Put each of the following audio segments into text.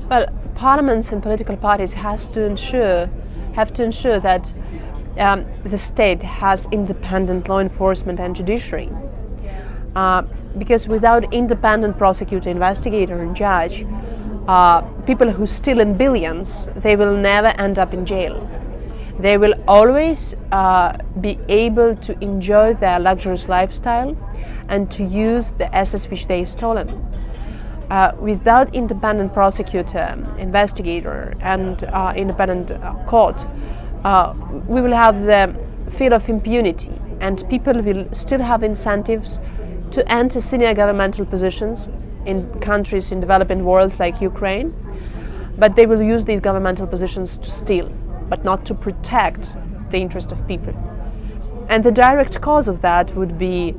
Well, parliaments and political parties have to ensure that the state has independent law enforcement and judiciary. Because without independent prosecutor, investigator, and judge, people who steal in billions, they will never end up in jail. They will always be able to enjoy their luxurious lifestyle and to use the assets which they've stolen. Without independent prosecutor, investigator, and independent court, we will have the fear of impunity, and people will still have incentives to enter senior governmental positions in countries in developing worlds like Ukraine, but they will use these governmental positions to steal, but not to protect the interest of people. And the direct cause of that would be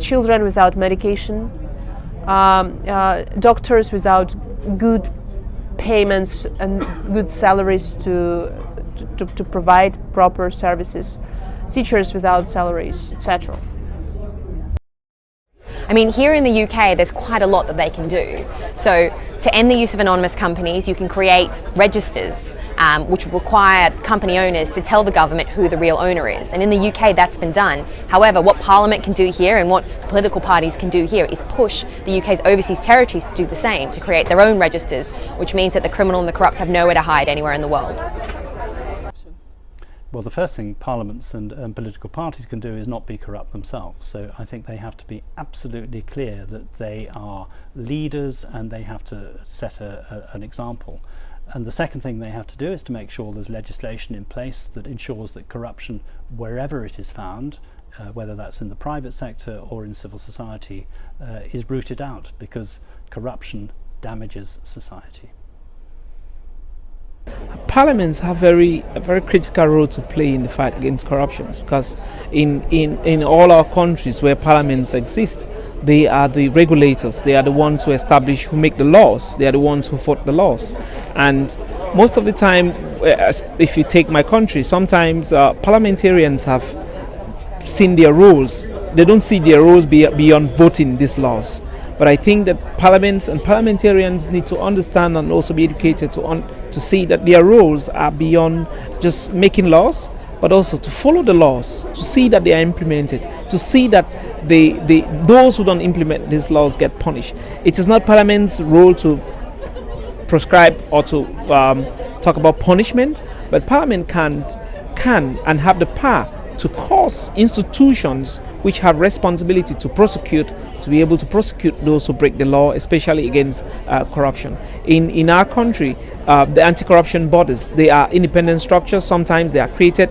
children without medication, doctors without good payments and good salaries to provide proper services, teachers without salaries, etc. I mean, here in the UK, there's quite a lot that they can do. So to end the use of anonymous companies, you can create registers which require company owners to tell the government who the real owner is. And in the UK, that's been done. However, what Parliament can do here and what political parties can do here is push the UK's overseas territories to do the same, to create their own registers, which means that the criminal and the corrupt have nowhere to hide anywhere in the world. Well, the first thing parliaments and political parties can do is not be corrupt themselves. So I think they have to be absolutely clear that they are leaders and they have to set an example. And the second thing they have to do is to make sure there's legislation in place that ensures that corruption, wherever it is found, whether that's in the private sector or in civil society, is rooted out, because corruption damages society. Parliaments have a very critical role to play in the fight against corruption, because in all our countries where parliaments exist, they are the regulators, they are the ones who establish, who make the laws, they are the ones who vote the laws. And most of the time, if you take my country, sometimes parliamentarians have seen their roles. They don't see their roles beyond voting these laws. But I think that parliaments and parliamentarians need to understand and also be educated to see that their roles are beyond just making laws, but also to follow the laws, to see that they are implemented, to see that those who don't implement these laws get punished. It is not Parliament's role to prescribe or to talk about punishment, but Parliament can and have the power to cause institutions which have responsibility to prosecute, to be able to prosecute those who break the law, especially against corruption. In our country, the anti-corruption bodies, they are independent structures. Sometimes they are created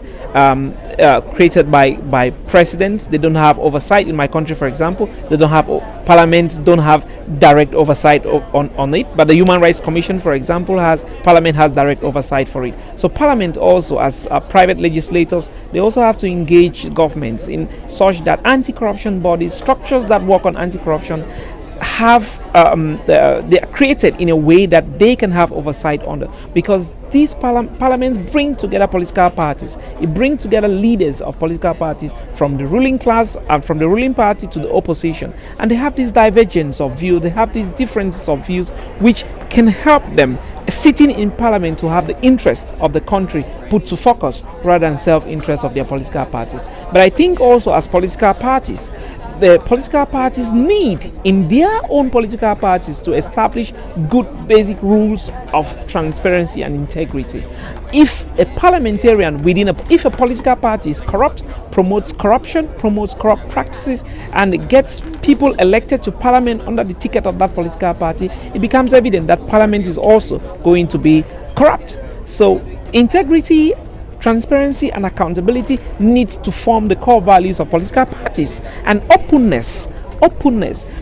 by presidents. They don't have oversight. In my country, for example, they don't have parliaments don't have direct oversight on it. But the Human Rights Commission, for example, Parliament has direct oversight for it. So Parliament also, as private legislators, they also have to engage governments in such that anti-corruption bodies, structures that work on anti-corruption, they are created in a way that they can have oversight on it, because these parliaments bring together political parties. It brings together leaders of political parties from the ruling class and from the ruling party to the opposition, and they have this divergence of view, they have these differences of views which can help them sitting in parliament to have the interest of the country put to focus rather than self-interest of their political parties. But I think also, as political parties, the political parties need in their own political parties to establish good basic rules of transparency and integrity. If a parliamentarian if a political party is corrupt, promotes corruption, promotes corrupt practices, and gets people elected to parliament under the ticket of that political party, it becomes evident that parliament is also going to be corrupt. So integrity, transparency and accountability needs to form the core values of political parties, and openness,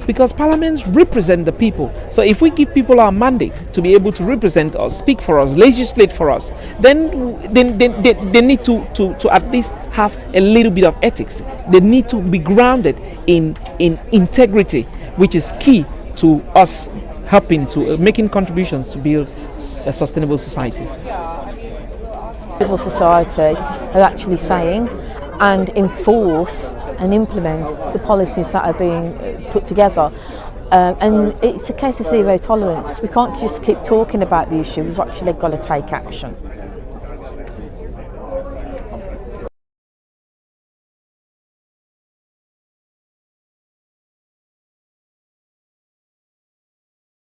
because parliaments represent the people. So if we give people our mandate to be able to represent us, speak for us, legislate for us, then they need to at least have a little bit of ethics. They need to be grounded in integrity, which is key to us helping to making contributions to build sustainable societies. Civil society are actually saying and enforce and implement the policies that are being put together. And it's a case of zero tolerance. We can't just keep talking about the issue, we've actually got to take action.